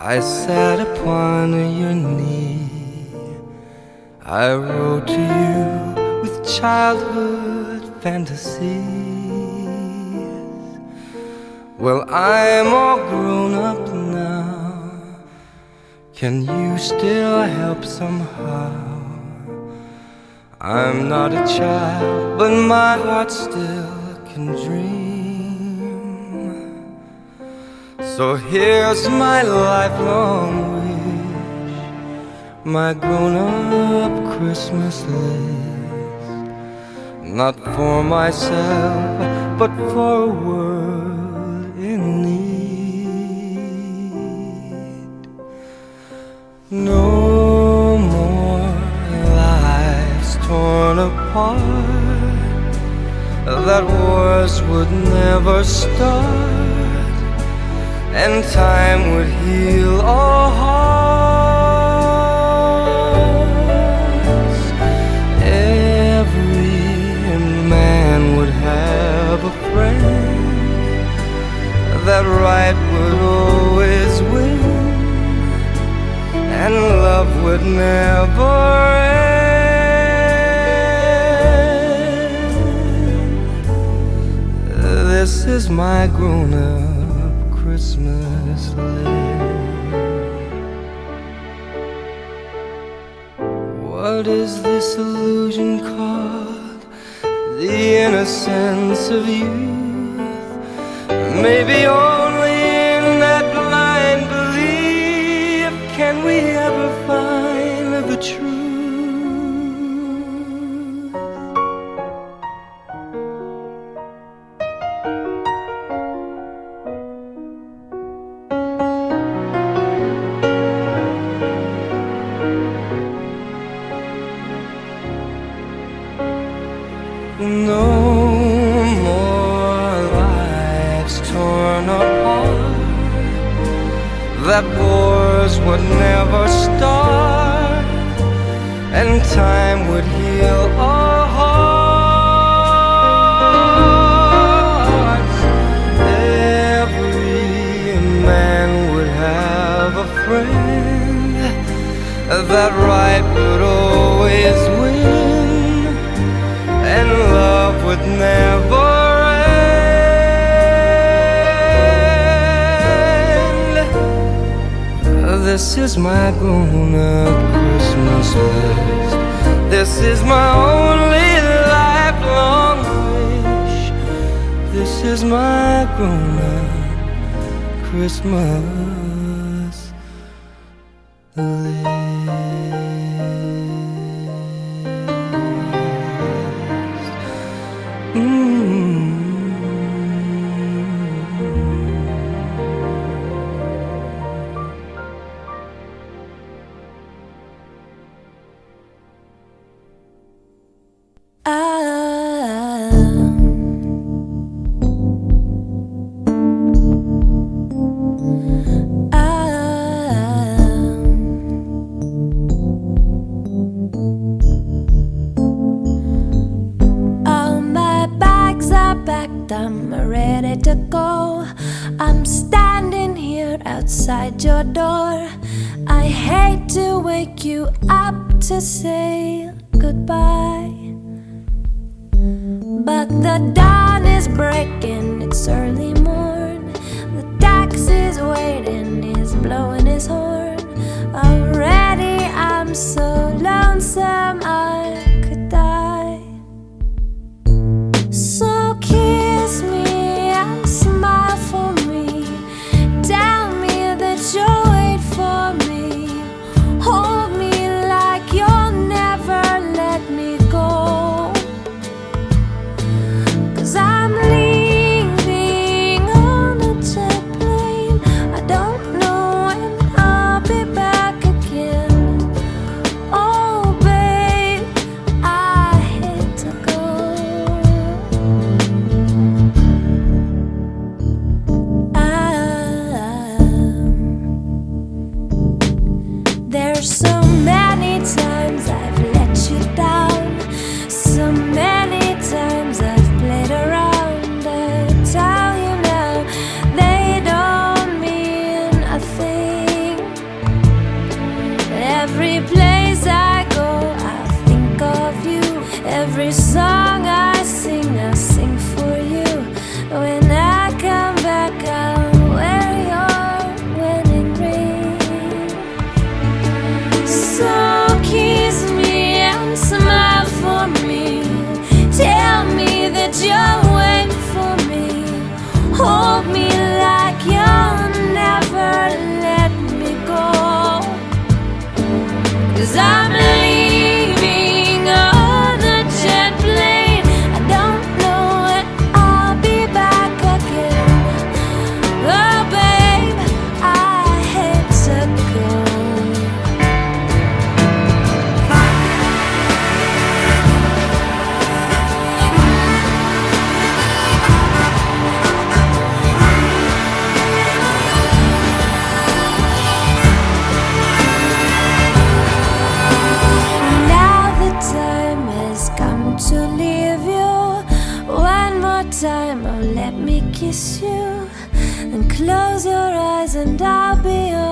I sat upon your knee. I wrote to you with childhood fantasies. Well, I'm all grown up now. Can you still help somehow? I'm not a child, but my heart still can dream. So here's my lifelong wish, my grown-up Christmas list. Not for myself, but for a world in need. No more lives torn apart, that wars would never start, and time would heal all hearts. Every man would have a friend, that right would always win, and love would never end. This is my grown-up Christmas list. What is this illusion called? The innocence of youth. Maybe only in that blind belief can we ever find the truth. No more lives torn apart, that wars would never start, and time would heal all hearts. Every man would have a friend, that right would always win, and love would never end. This is my grown-up Christmas list. This is my only lifelong wish. This is my grown-up Christmas list. I'm ready to go. I'm standing here outside your door. I hate to wake you up to say goodbye, but the dawn is breaking, it's early morn. The taxi's waiting, he's blowing his horn. Already I'm so lonesome I could die. So kiss me and smile for me. Tell me that you'll wait for me. Hold me like you'll never let me go. 'Cause I'm leaving on a jet plane. I don't know when I'll be back again. Oh baby, years and I'll be